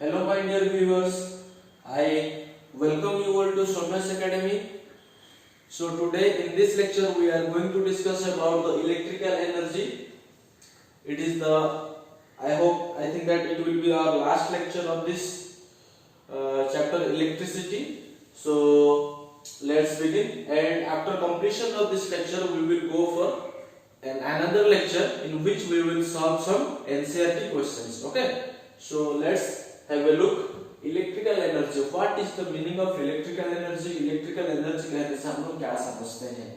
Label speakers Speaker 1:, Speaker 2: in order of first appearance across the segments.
Speaker 1: Hello, my dear viewers. I welcome you all to Somya's Academy. So today in this lecture we are going to discuss about the electrical energy. It is the I think that it will be our last lecture of this chapter electricity. So let's begin. And after completion of this lecture, we will go for another lecture in which we will solve some NCERT questions. Okay. So let's have a look. Electrical energy, what is the meaning of electrical energy? Electrical energy कहने से हम लोग क्या समझते हैं?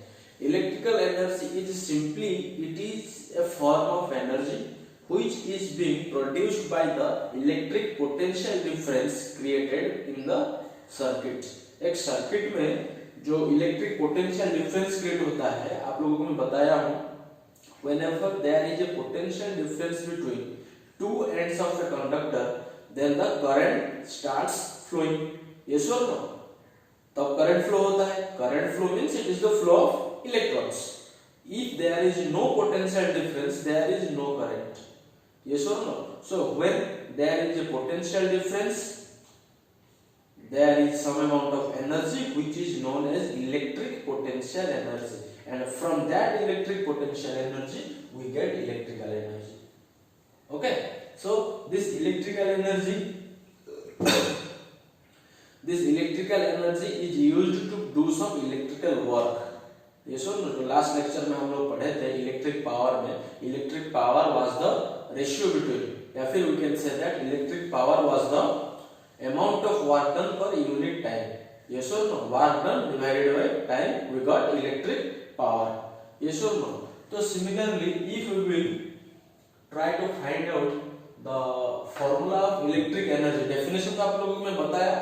Speaker 1: Electrical energy is simply it is a form of energy which is being produced by the electric potential difference created in the circuit. एक circuit में जो इलेक्ट्रिक पोटेंशियल डिफरेंस क्रिएट होता है, आप लोगों को मैं बताया हूं, whenever there is a potential difference between two ends of a conductor, then the current starts flowing. Yes or no? तब current flow होता है. Current flow means it is the flow of electrons. If there is no potential difference, there is no current. Yes or no? So when there is a potential difference, there is some amount of energy which is known as electric potential energy, and from that electric potential energy we get electrical energy. Okay, so this electrical energy is used to do some electrical work. Yes or no? तो last lecture में हम लोग पढ़े थे electric power में, electric power was the ratio between, या फिर we can say that electric power was the amount of work done per unit time. Yes or no? Work done divided by time, we got electric power. Yes or no? So similarly, if we will try to find out the formula of electric energy, definition तो आप लोगों को मैं बताया,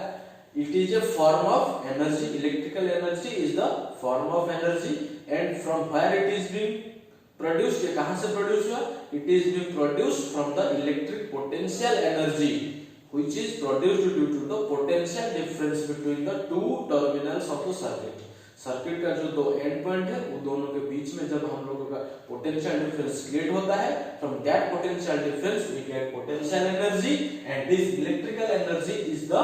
Speaker 1: it is a form of energy. Electrical energy is the form of energy, and from where it is being produced, ये कहाँ से produce हुआ? It is being produced from the electric potential energy, which is produced due to the potential difference between the two terminals of the circuit. Circuit का जो दो and point है, वो दोनों के बीच में जब हम लोगों का पोटेंशियल डिफरेंस क्रिएट होता है, from that potential difference we get potential energy, and this electrical energy is the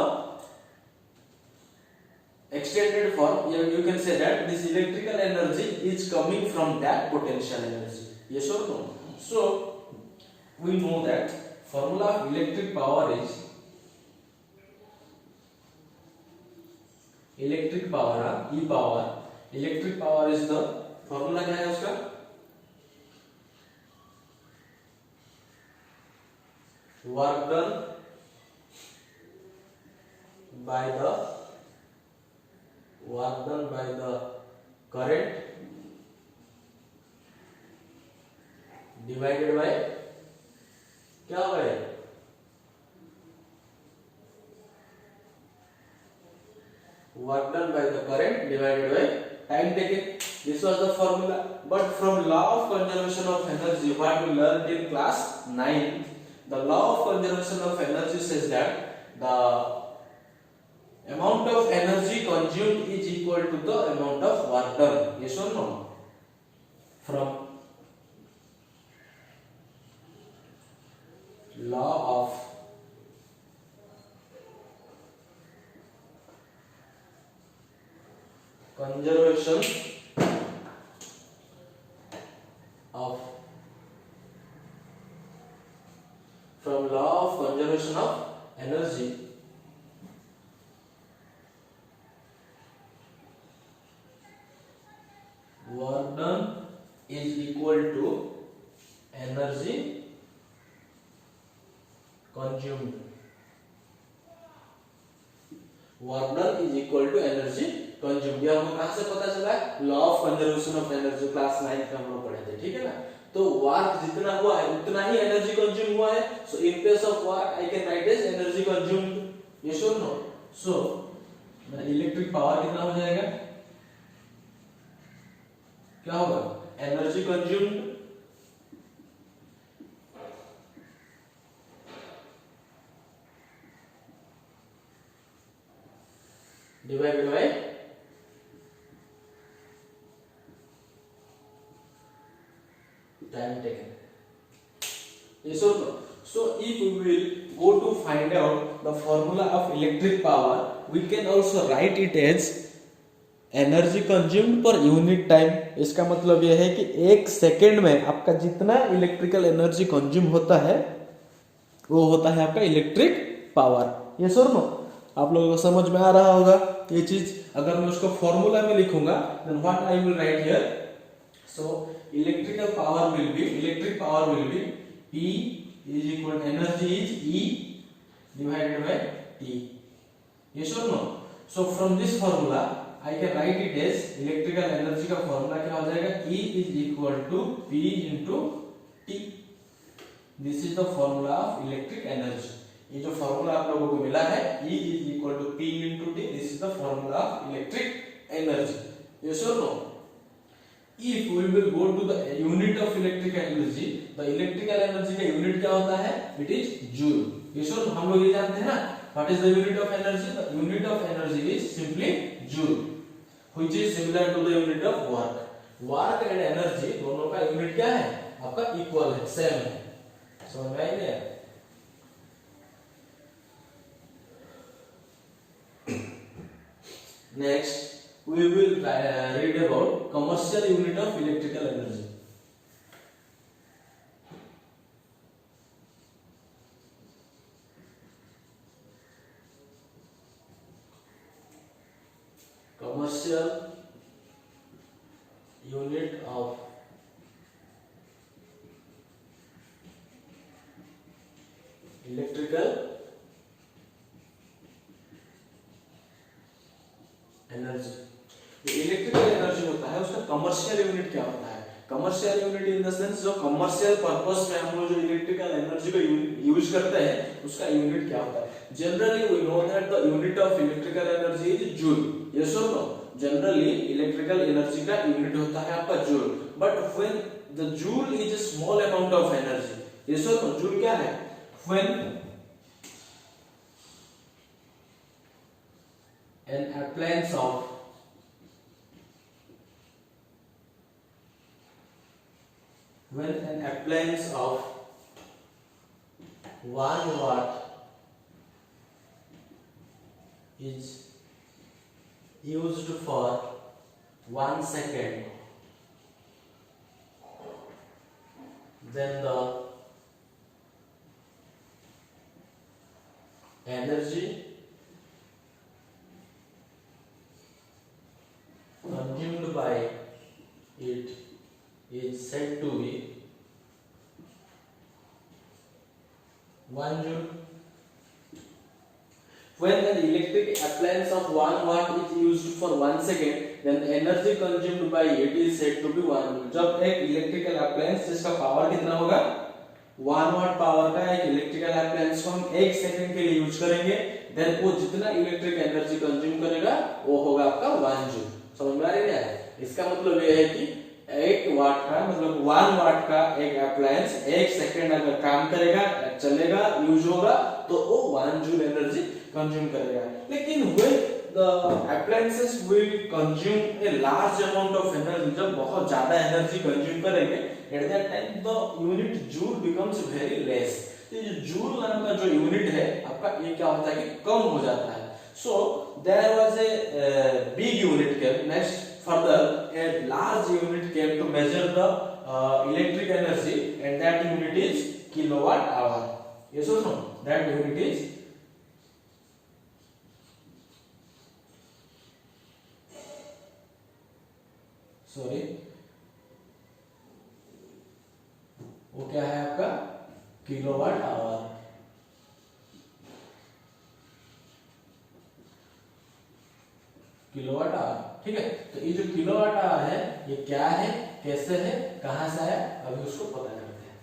Speaker 1: extended form. You can say that this electrical energy is coming from that potential energy. Yes or no? So we know that formula of electric power is electric power, E power. Electric power is the formula क्या है उसका? Work done by the current divided by क्या होगा ये? Work done by the current divided by time taken. This was the formula. But from law of conservation of energy, what we learned in class 9, the law of conservation of energy says that the amount of energy consumed is equal to the amount of work done. Yes or no? From law of conservation of energy, work done is equal to energy consumed. Work done is equal to energy consume. ये हमको कहां से पता चला? Law of conservation of energy class 9 में हम लोग पढ़े थे, ठीक है ना? तो वर्क जितना हुआ है उतना ही एनर्जी कंज्यूम हुआ है. So in place of work I can write as energy consumed. Yes और no? So the electric power कितना हो जाएगा? क्या होगा? Energy consumed divided by time taken. Yes or no? So if we will go to find out the formula of electric power, we can also write it as energy consumed per unit time. इसका मतलब यह है कि एक second में आपका जितना electrical energy consume होता है वो होता है आपका इलेक्ट्रिक पावर। ये सुनो, आप लोगों को समझ में आ रहा होगा ये चीज। अगर मैं उसको फॉर्मूला में लिखूंगा then what I will write here, so electric power will be P is equal to energy is E divided by T। yes or no? So from this formula I can write it as electrical energy का formula क्या हो जाएगा, E is equal to P into T। This is the formula of electric energy. ये जो formula आप लोगों को मिला है E is equal to P into T, this is the formula of electric energy. yes or no? If we will go to the unit of electrical energy, the electrical energy का unit क्या होता है, it is joule। yes or no? हम लोग ये जानते हैं ना, what is the unit of energy? The unit of energy is simply joule, which is similar to the unit of work। work and energy दोनों का यूनिट क्या है आपका, इक्वल है, सेम है। समझ में आई क्या? Next we will read about commercial unit of electrical energy। commercial unit of electrical energy. Electrical energy होता है उसका कमर्शियल यूनिट क्या होता है, commercial unit in the sense जो कमर्शियल पर्पस में हम लोग जो इलेक्ट्रिकल एनर्जी को यूज करते हैं उसका यूनिट क्या होता है। Generally we know that the unit of electrical energy is joule. Yes और नो? जनरली इलेक्ट्रिकल एनर्जी का यूनिट होता है आपका joule, but when the joule is a small amount of energy. Yes और नो? जूल क्या है, when an appliance of when an appliance of 1 watt is used for 1 second, then the energy consumed by it is said to be 1 joule। When an electric appliance of 1 watt is used for 1 second, then the energy consumed by it is said to be 1 joule। जब एक electrical appliance जिसका power कितना होगा 1 watt power का एक electrical appliance को हम 1 second के लिए यूज करेंगे, देन वो जितना इलेक्ट्रिक एनर्जी कंज्यूम करेगा वो होगा आपका 1 जूल। समझ में आ रही है? इसका मतलब ये है कि 1 वाट का मतलब 1 वाट का एक अप्लायंस 1 सेकंड अगर काम करेगा, चलेगा, यूज होगा तो वो 1 जूल एनर्जी कंज्यूम करेगा। लेकिन when the appliances will consume a large amount of energy, जब बहुत ज्यादा एनर्जी कंज्यूम करेंगे at that time the unit joule becomes very less. ये जो जूल नाम का जो यूनिट है आपका ये क्या होता है कि कम हो जाता है। So there was a big unit came. Next, further a large unit came to measure the electric energy, and that unit is kilowatt hour. Yes or no? That unit is वो क्या है आपका किलोवाट आवर। किलोवाट आवर, ठीक है। तो ये जो kilowatt hour है ये क्या है, कैसे है, कहां से आया, अभी उसको पता करते हैं।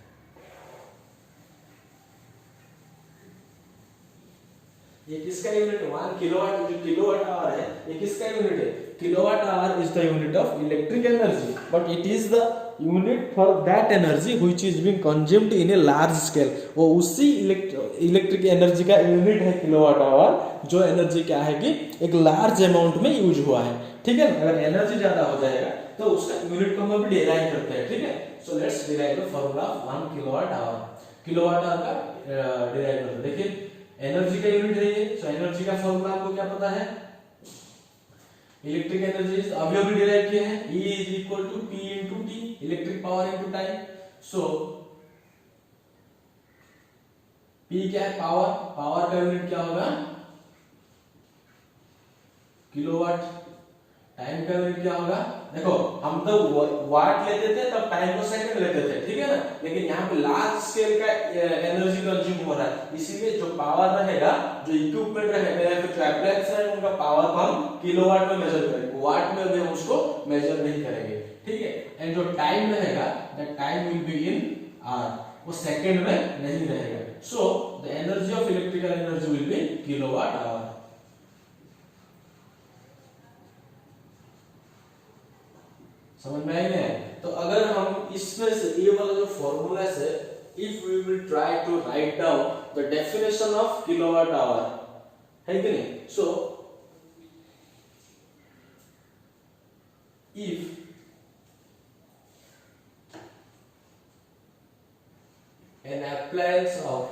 Speaker 1: ये किसका यूनिट है, 1 किलोवाट। जो किलोवाट आवर है ये किसका यूनिट है, kilowatt hour is the unit of electric energy, but it is the unit for that energy which is being consumed in a large scale. वो उसी इलेक्ट्रिक एनर्जी का unit है kilowatt hour, जो energy क्या है कि एक लार्ज अमाउंट में यूज हुआ है, ठीक है। अगर एनर्जी ज्यादा हो जाएगा तो उसका यूनिट को हम अभी डिराइव करते हैं, ठीक है। So let's derive the formula of 1 kilowatt hour. Kilowatt hour का डिराइव करते हैं। देखिए एनर्जी का यूनिट है ये, सो एनर्जी का फॉर्मूला आपको क्या पता है, इलेक्ट्रिक एनर्जी अभी अभी डिराइव किए हैं, E is equal to P into t, electric power into time. So P क्या है, पावर, पावर का यूनिट क्या होगा, किलोवाट, टाइम का यूनिट क्या होगा, देखो हम तो वाट लेते थे तब टाइम को सेकंड लेते थे, ठीक है ना, लेकिन यहाँ पे लार्ज स्केल का एनर्जी कंज्यूम हो रहा है, इसीलिए जो पावर रहेगा, जो इक्विपमेंट रहेगा या फिर जो अप्लायंस रहेगा उनका पावर को हम किलोवाट में मेजर करेंगे, वाट में भी हम उसको मेजर नहीं करेंगे, ठीक है। एंड जो टाइम रहेगा that time will be in hour, वो सेकंड में नहीं रहेगा। So the energy of electrical energy will be kilowatt hour. समझ में आई नहीं? तो अगर हम इसमें से ये वाला जो फॉर्मूला है, if we will try to write down the definition of kilowatt hour, है कि नहीं, so if an appliance of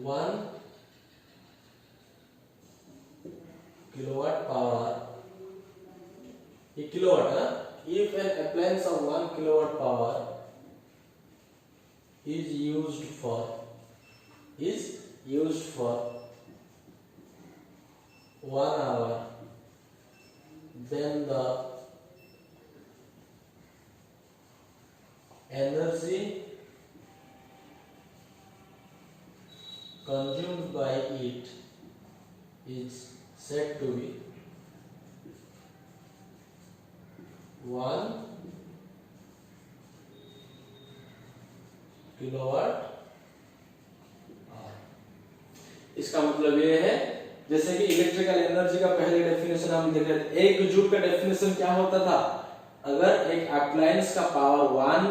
Speaker 1: 1 kilowatt power, a kilowatt, if an appliance of 1 kilowatt power is used for 1 hour, then the energy consumed by it is said to be 1 kilowatt our. इसका मतलब ये है, जैसे कि electrical energy का पहले definition हम देख रहे थे, एक जूल का डेफिनेशन क्या होता था, अगर एक अप्लायंस का पावर 1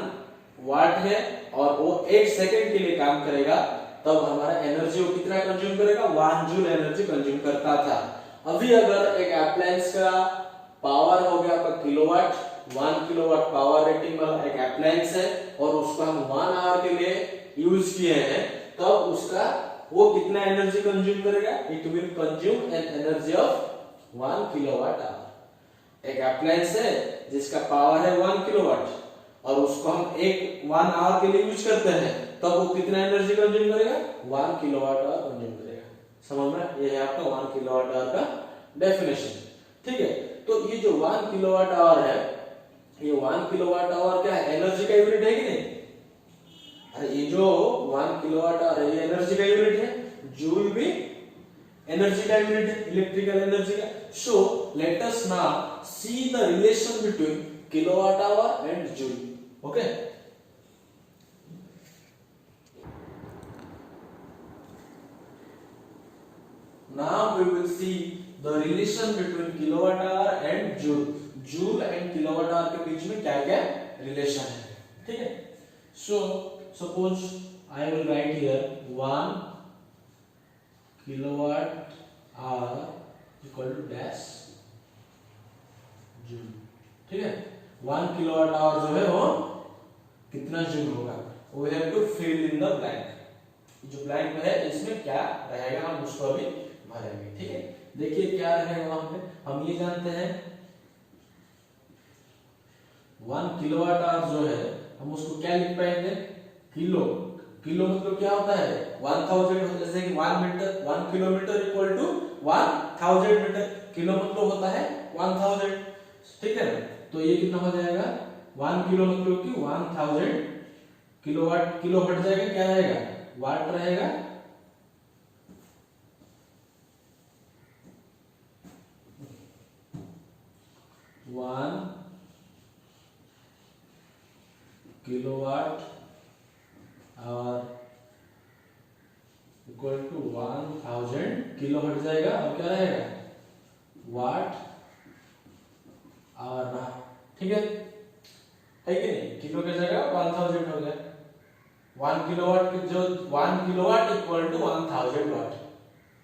Speaker 1: वाट है और वो 1 सेकंड के लिए काम करेगा, तब हमारा एनर्जी वो कितना कंज्यूम करेगा, 1 जूल एनर्जी कंज्यूम करता था। अभी अगर एक अप्लायंस का पावर हो गया आपका किलोवाट, 1 किलोवाट पावर रेटिंग वाला एक अप्लायंस है और उसको हम 1 आवर के लिए यूज किए हैं, तब उसका वो कितना एनर्जी कंज्यूम करेगा, it will consume an energy of 1 kilowatt hour. एक अप्लायंस है जिसका पावर है 1 किलोवाट और उसको हम 1 आवर के लिए यूज करते हैं, तब वो कितना एनर्जी कंज्यूम करेगा, 1 किलोवाट आवर कंज्यूम करेगा। समझ में? ये है आपका 1 किलोवाट आवर का डेफिनेशन, ठीक है। तो ये जो 1 किलोवाट आवर है, ये 1 किलोवाट आवर क्या है, एनर्जी का यूनिट है कि नहीं? अरे ये जो 1 किलोवाट आवर है ये एनर्जी का यूनिट है, जूल भी एनर्जी का यूनिट है, इलेक्ट्रिकल एनर्जी का। So let us now see the relation between kilowatt hour and joule, okay. Now we will see the relation between kilowatt hour and joule. Joule and kilowatt hour के बीच में क्या क्या relation है, ठीक है। So suppose I will write here 1 kilowatt hour equal to dash joule, ठीक है। 1 kilowatt hour जो है वो कितना जूल होगा, we have to fill in the blank। जो ब्लैंक में है इसमें क्या रहेगा हम उसको अभी भरेंगे, ठीक है। देखिए क्या रहेगा वहां पे, हम ये जानते हैं 1 किलोवाट आवर जो है हम उसको क्या लिख पाएंगे, किलो, किलो मतलब क्या होता है 1000 होता है, जैसे कि 1 metre 1 kilometre equal to 1000 metre, kilo मतलब होता है 1000, ठीक है ना। तो ये कितना हो जाएगा, 1 किलो मतलब कि 1000 किलोवाट, किलो हट जाएगा, क्या रहेगा वाट रहेगा, one kilowatt hour equal to 1000, kilo हट जाएगा और क्या रहेगा वाट आवर रहा, ठीक है कि नहीं। किलो की जगह 1000 हो गया, 1 किलोवाट की जो 1 किलोवाट इक्वल टू 1000 वाट,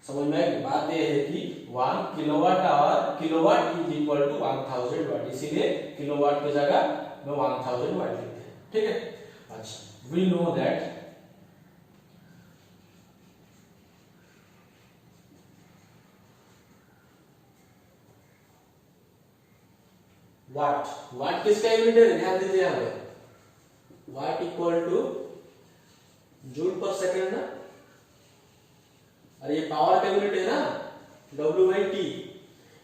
Speaker 1: समझ में आई? बात ये है कि 1 kilowatt hour, kilowatt is equal to 1000 watt, इसीलिए किलोवाट की जगह में 1000 वाट लिखते हैं, ठीक है। अच्छा, we know that watt, watt किसका यूनिट है? ध्यान दीजिए यहाँ पे, watt equal to joule per second ना, और ये पावर का यूनिट है ना, W by T.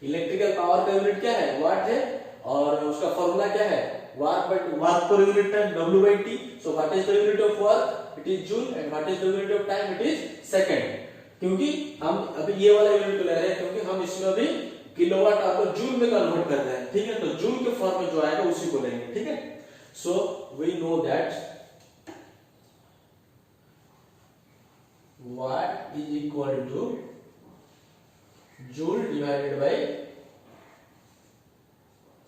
Speaker 1: Electrical power का यूनिट क्या है? वाट है, और उसका फॉर्मूला क्या है? Work per unit time W by T. So what is the unit of work? It is joule, and what is the unit of time? It is second. क्योंकि हम अभी ये वाला यूनिट ले रहे हैं, क्योंकि हम इसमें अभी किलोवाट आवर को जूल में कन्वर्ट कर रहे हैं, ठीक है। तो जूल के फॉर्म में जो आएगा उसी को लेंगे, ठीक है। So we know that watt is equal to joule divided by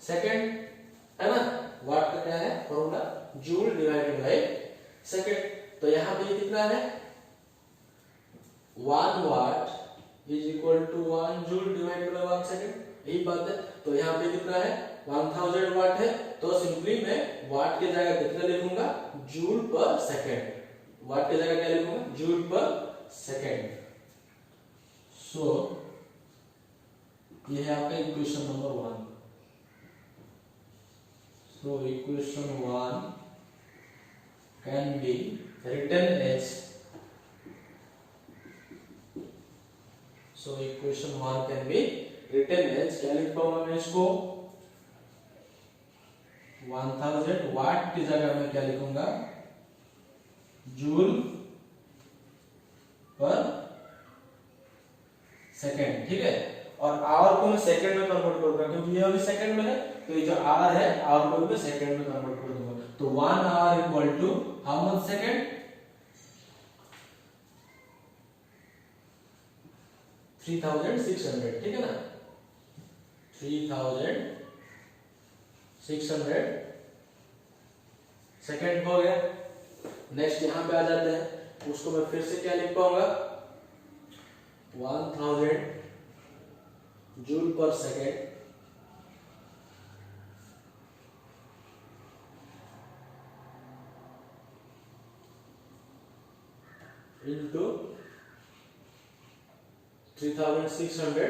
Speaker 1: second, है ना। वाट का क्या है formula? Joule divided by second. तो यहां पे कितना है? 1 watt is equal to 1 joule divided by 1 second, यही बात है। तो यहाँ पे कितना है? 1000 वाट है, तो सिंपली मैं वाट की जगह कितना लिखूंगा? जूल पर सेकेंड। वाट की जगह क्या लिखूंगा? जूल पर सेकेंड। सो ये है आपका equation number 1। So equation 1 can be written as, so equation 1 can be written as, क्या लिख पाऊंगा मैं इसको? 1000 वाट की जगह में क्या लिखूंगा? जूल पर सेकेंड, ठीक है। और आवर को मैं सेकंड में कन्वर्ट करूंगा, क्योंकि ये अभी सेकंड में है, तो ये जो आवर है, आवर को मैं सेकंड में कन्वर्ट कर दूंगा। तो 1 hour equal to how much second? 3600, ठीक है ना। 3600 सेकंड हो गया। नेक्स्ट यहां पे आ जाते हैं, उसको मैं फिर से क्या लिख पाऊंगा? 1000 जूल पर सेकेंड इंटू 3600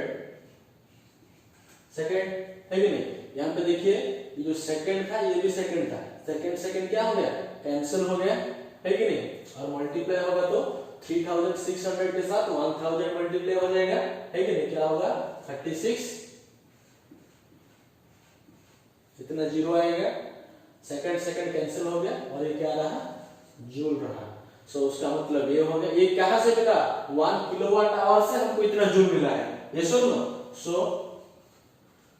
Speaker 1: सेकेंड, है कि नहीं। यहां पे देखिए, ये जो सेकेंड था ये भी सेकेंड था, सेकेंड सेकेंड क्या हो गया? कैंसिल हो गया, है कि नहीं। और मल्टीप्लाई होगा तो 3600 के साथ 1000 मल्टीप्लाई हो जाएगा, है कि नहीं। क्या होगा? 36, इतना जीरो आएगा, सेकंड सेकंड कैंसिल हो गया, और ये क्या रहा? जूल रहा। सो उसका मतलब ये हो गया, ये कहां से मिला? 1 किलोवाट आवर से हमको इतना जूल मिला है, ये सुन लो। सो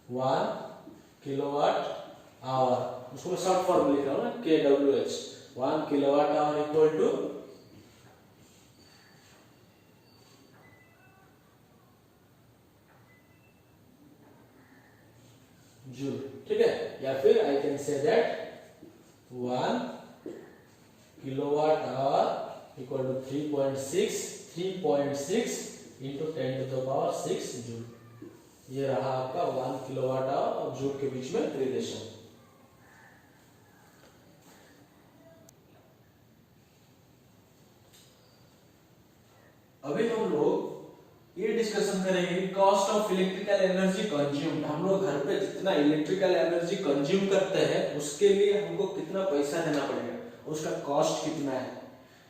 Speaker 1: 1 किलोवाट आवर, उसको शॉर्ट फॉर्म लिख रहा हूं ना, KWH। 1 kilowatt hour equal to joule, ठीक है। या फिर I can say that 1 kilowatt hour equal to 3.6 into 10 to the power 6 joule. ये रहा आपका 1 किलोवाट आवर और जूल के बीच में रिलेशन। अभी हम लोग ये डिस्कशन करेंगे कि cost of electrical energy consumed. हम लोग घर पे जितना इलेक्ट्रिकल एनर्जी कंज्यूम करते हैं उसके लिए हमको कितना पैसा देना पड़ेगा, उसका कॉस्ट कितना है,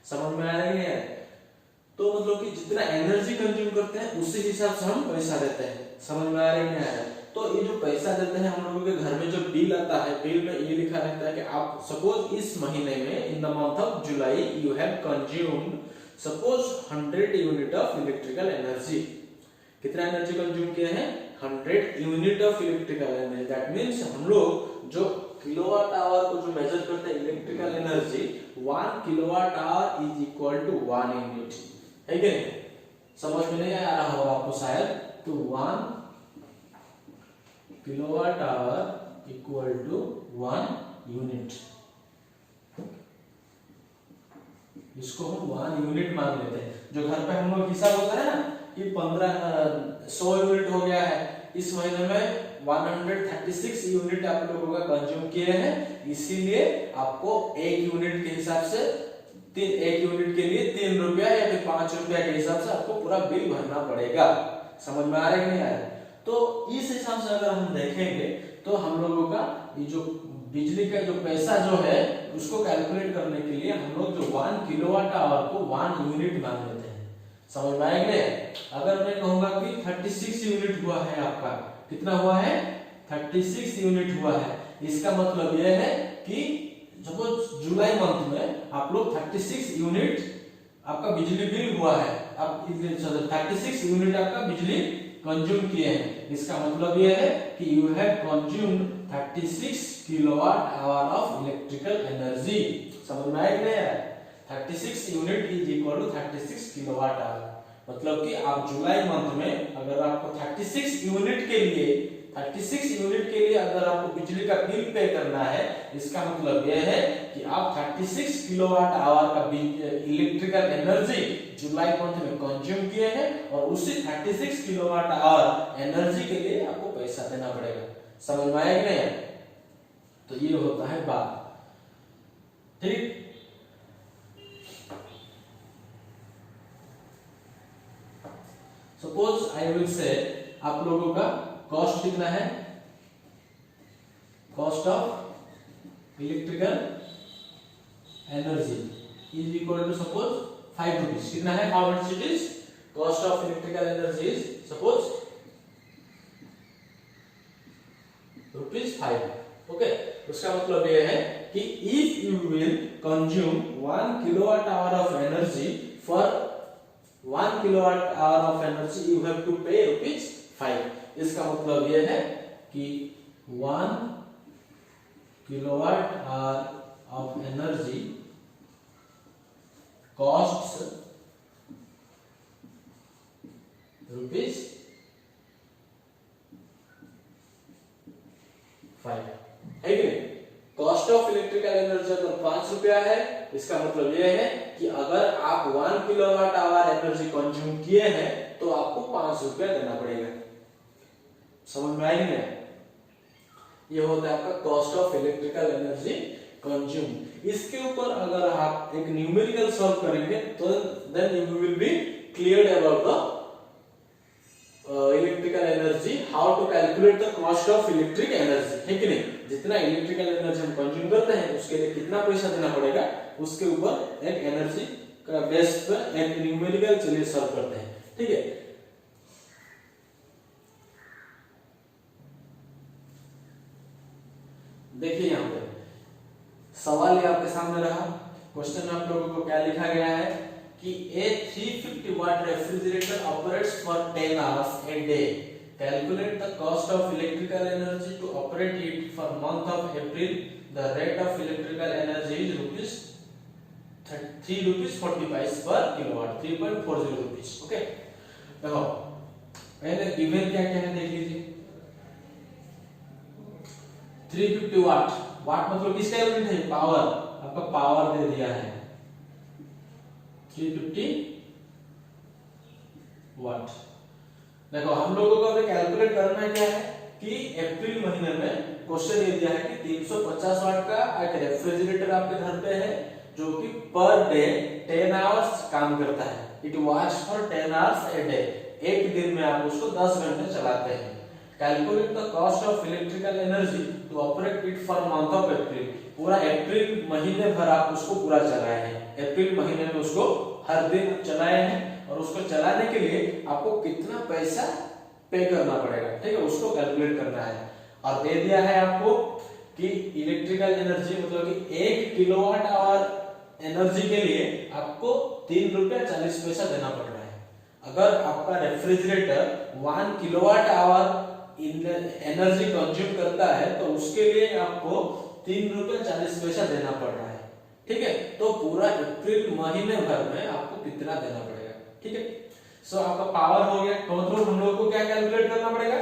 Speaker 1: समझ में आ रही है। तो मतलब कि जितना एनर्जी कंज्यूम करते हैं उसी हिसाब से हम पैसा देते हैं, समझ में आ रही है। तो ये जो पैसा देते हैं हम लोगों के घर में, जो बिल आता है, बिल में ये लिखा रहता है कि आप सपोज इस महीने में in the month of July you have consumed suppose 100 unit of electrical energy. कितना एनर्जी कंज्यूम किए हैं? 100 unit of electrical energy. That means हम लोग जो किलोवाट आवर को जो मेजर करते हैं electrical energy, 1 kilowatt hour is equal to 1 unit, है कि नहीं। समझ में नहीं आ रहा होगा आपको शायद। तो 1 kilowatt hour equal to 1 unit, इसको हम 1 यूनिट मान लेते हैं। जो घर पे हम लोग हिसाब होता है ना कि 100 यूनिट हो गया है, इस महीने में 136 यूनिट आप लोगों का कंज्यूम किए हैं, इसीलिए आपको एक यूनिट के हिसाब से एक यूनिट के लिए 3 रुपया या फिर 5 रुपया के हिसाब से आपको पूरा बिल भरना पड़ेगा। समझ में आ रहा है कि नहीं आ रहा है? तो इस हिसाब से अगर हम देखेंगे तो हम लोगों का ये जो बिजली का जो पैसा जो है उसको कैलकुलेट करने के लिए हम लोग जो 1 किलोवाट आवर को 1 यूनिट मान लेते हैं। समझ में आएंगे? अगर मैं कहूंगा कि 36 यूनिट हुआ है आपका, कितना हुआ है? 36 यूनिट हुआ है, इसका मतलब यह है कि सपोज जुलाई मंथ में आप लोग 36 यूनिट आपका बिजली बिल हुआ है, आप 36 यूनिट आपका बिजली कंज्यूम किए हैं, इसका मतलब यह है कि you have consumed 36 kilowatt hour of electrical energy. समझ में आया कि नहीं? 36 unit is equal to 36 kilowatt hour, मतलब कि आप जुलाई मंथ में अगर आपको 36 यूनिट के लिए अगर आपको बिजली का बिल पे करना है, इसका मतलब यह है कि आप 36 किलोवाट आवर का इलेक्ट्रिकल एनर्जी जुलाई मंथ में कंज्यूम किए हैं और उसी 36 किलोवाट आवर एनर्जी के लिए आपको पैसा देना पड़ेगा। समझ में आया कि नहीं? तो ये होता है बात, ठीक। सपोज आई विल से आप लोगों का कॉस्ट कितना है? Cost of electrical energy is equal to suppose 5 rupees. कितना है? How much it is? Cost of electrical energy is suppose ₹5। Okay, उसका मतलब यह है कि if you will consume 1 kilowatt hour of energy, for 1 kilowatt hour of energy you have to pay ₹5। इसका मतलब यह है कि 1 kilowatt hour of energy costs ₹5, है कि नहीं? कॉस्ट ऑफ इलेक्ट्रिकल एनर्जी अगर 5 रुपया है, इसका मतलब यह है कि अगर आप 1 किलोवाट आवर एनर्जी कंज्यूम किए हैं तो आपको 5 रुपया देना पड़ेगा। समझ में आएगी ना? ये होता है आपका cost of electrical energy consume. इसके ऊपर अगर आप एक न्यूमेरिकल सॉल्व करेंगे तो then you will be clear about the electrical energy, how to calculate the cost of electric energy, है कि नहीं? जितना इलेक्ट्रिकल एनर्जी हम कंज्यूम करते हैं उसके लिए कितना पैसा देना पड़ेगा, उसके ऊपर एक एनर्जी का बेस पर एक न्यूमेरिकल चलिए सॉल्व करते हैं, ठीक है? देखिए यहाँ पे सवाल ये आपके सामने रहा। क्वेश्चन में आप लोगों को क्या लिखा गया है कि a 350 watt refrigerator operates for 10 hours a day. Calculate the cost of electrical energy to operate it for month of April. The rate of electrical energy is ₹3.40 per kilowatt, 3.40 rupees. Okay. देखो पहले given क्या क्या है देख लीजिए। 350 वाट, वाट मतलब किसका unit है? पावर, आपका पावर दे दिया है 350 वाट। देखो हम लोगों को अभी कैलकुलेट करना क्या है कि अप्रैल महीने में क्वेश्चन ये दिया है कि 350 वाट का एक रेफ्रिजरेटर आपके घर पे है जो कि पर डे 10 आवर्स काम करता है। It works for 10 hours a day, एक दिन में आप उसको 10 घंटे चलाते हैं। Calculate the cost of electrical energy to operate it for month of April. पूरा अप्रैल महीने भर आप उसको पूरा चलाए हैं, अप्रैल महीने में उसको हर दिन चलाए हैं और उसको चलाने के लिए आपको कितना पैसा पे करना पड़ेगा, ठीक है? उसको कैलकुलेट करना है। और दे दिया है आपको कि इलेक्ट्रिकल एनर्जी मतलब कि 1 किलोवाट आवर एनर्जी के लिए आपको ₹3.40 देना पड़ रहा है। अगर आपका refrigerator 1 kilowatt our energy consume करता है तो उसके लिए आपको ₹3.40 देना पड़ रहा है, ठीक है? तो पूरा अप्रैल महीने भर में आपको कितना देना पड़ेगा, ठीक है? सो आपका पावर हो गया। तो मतलब हम लोग को क्या कैलकुलेट करना पड़ेगा?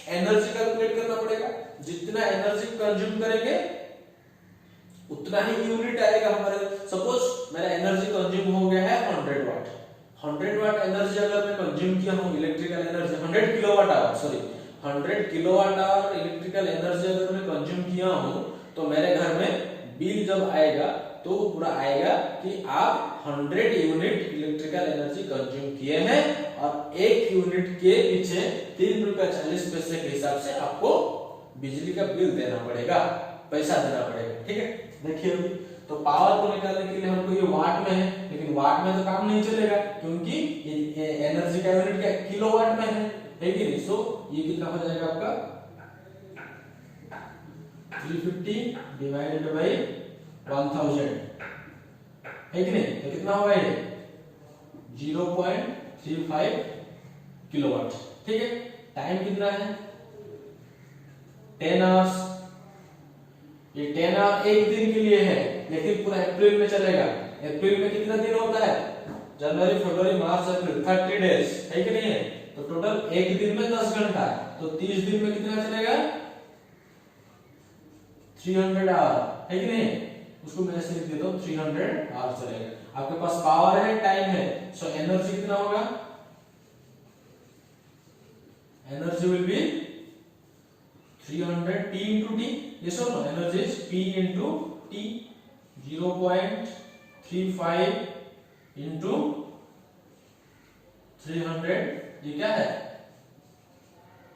Speaker 1: एनर्जी कैलकुलेट करना पड़ेगा। जितना एनर्जी कंज्यूम करेंगे उतना ही यूनिट आएगा हमारे। सपोज मेरा एनर्जी कंज्यूम हो गया है 100 वाट, 100 वाट एनर्जी अगर मैं कंज्यूम किया हूँ, electrical energy 100 kilowatt hour, sorry 100 kilowatt hour electrical energy अगर मैं कंज्यूम किया हूँ, तो मेरे घर में बिल जब आएगा तो वो पूरा आएगा कि आप 100 यूनिट इलेक्ट्रिकल एनर्जी कंज्यूम किए हैं और एक यूनिट के पीछे 3.40 के हिसाब से आपको बिजली का बिल देना पड़ेगा, पैसा देना पड़ेगा। ठीक है, देखिए अभी तो पावर को निकालने के लिए हमको ये वाट में है, लेकिन वाट में तो काम नहीं चलेगा क्योंकि एनर्जी का यूनिट क्या किलोवाट में है कि नहीं। सो ये कितना हो जाएगा आपका 350 डिवाइडेड बाय 1000 है कि नहीं, तो कितना होगा ये 0.35 किलोवाट। ठीक है, टाइम कितना है 10 आवर्स। ये 10 आवर एक दिन के लिए है, लेकिन पूरा अप्रैल में चलेगा। अप्रैल में कितना दिन होता है, जनवरी फरवरी मार्च अप्रैल 30 डेज है कि नहीं है, तो टोटल एक दिन में 10 घंटा, तो 30 दिन में कितना चलेगा 300 आवर है कि नहीं, उसको मैं ऐसे लिख देता हूं 300 आवर चलेगा। आपके पास पावर है, टाइम है, सो एनर्जी कितना होगा, energy will B 300 T into T, yes or no, energy is P into T, 0.35 into 300, ये क्या है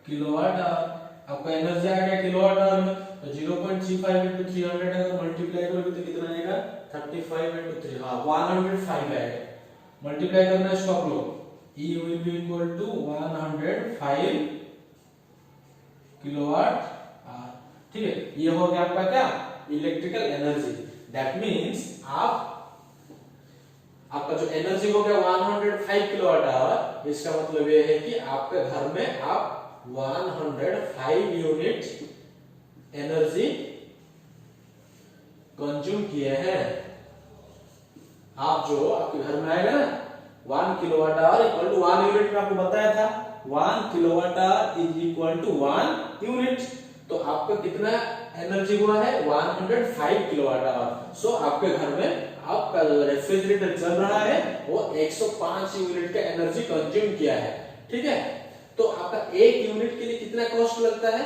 Speaker 1: किलोवाट आवर। आपका एनर्जी आ गया किलोवाट आवर में, तो 0.35 into 300 अगर मल्टीप्लाई करोगे तो कितना आएगा 35 into 3, हाँ 105 आएगा। मल्टीप्लाई करना है इसको आप लोग, E will be equal to 105 kilowatt hour. ठीक है, ये हो गया आपका क्या इलेक्ट्रिकल एनर्जी। दैट मींस आपका जो एनर्जी हो गया 105 किलोवाट आवर, इसका मतलब ये है कि आपके घर में आप 105 यूनिट एनर्जी कंज्यूम किए हैं। आप जो आपके घर में आएगा ना 1 kilowatt hour equal to 1 unit, में आपको बताया था 1 kilowatt hour is equal to 1 unit, तो आपका कितना एनर्जी हुआ है 105 किलोवाट आवर। सो आपके घर में आपका जो रेफ्रिजरेटर चल रहा है वो 105 यूनिट का एनर्जी कंज्यूम किया है। ठीक है, तो आपका एक यूनिट के लिए कितना कॉस्ट लगता है,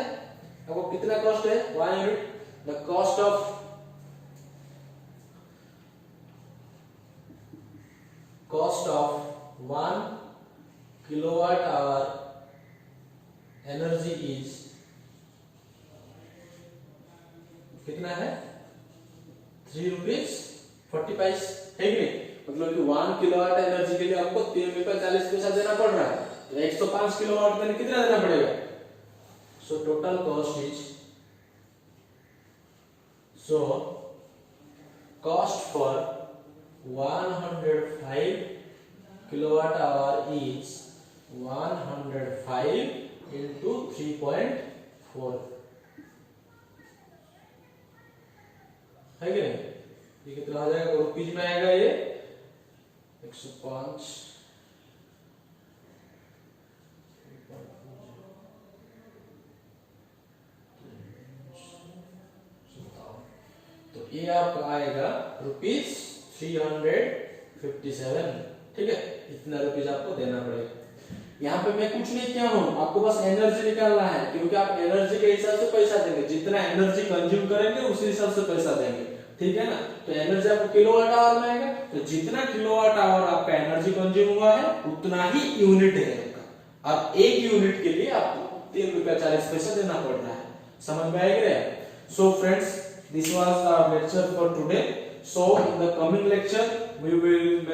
Speaker 1: आपको कितना कॉस्ट है 1 unit, the cost of 1 kilowatt hour energy is कितना है 3 रुपीज 40 पैसे है कि नहीं, मतलब कि 1 किलोवाट एनर्जी के लिए आपको 3.40 देना पड़ रहा है, तो 105 किलोवाट के लिए कितना देना पड़ेगा। So total cost is, so cost for 105 kilowatt hour is 105 into 3.4 है कि नहीं, ये कितना आ जाएगा रुपीज में आएगा ये 105। तो ये आपका आएगा रुपीज 357। ठीक है, इतना रुपीज आपको देना पड़ेगा। यहाँ पे मैं कुछ नहीं किया हूँ, आपको बस एनर्जी निकालना है, क्योंकि आप एनर्जी के हिसाब से पैसा देंगे, जितना एनर्जी कंज्यूम करेंगे उसी हिसाब से पैसा देंगे। ठीक है ना, तो एनर्जी आपको किलोवाट आवर में आएगा, तो जितना किलोवाट आवर आपका एनर्जी कंज्यूम हुआ है उतना ही यूनिट है आपका, और एक यूनिट के लिए आपको 3.40 देना पड़ रहा है। समझ में आएगा। So friends, this was our lecture for today. So in the coming lecture मैं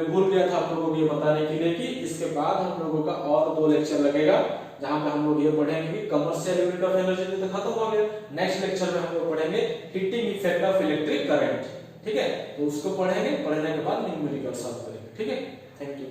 Speaker 1: भूल गया था आप लोगों को ये बताने के लिए कि इसके बाद हम लोगों का और 2 लेक्चर लगेगा, जहां पे हम लोग ये पढ़ेंगे कि कमर्शियल यूनिट ऑफ एनर्जी तो खत्म हो गया। नेक्स्ट लेक्चर में हम लोग पढ़ेंगे heating effect of electric current. ठीक है, तो उसको पढ़ने के बाद न्यूमेरिकल सॉल्व करेंगे। ठीक है, थैंक यू।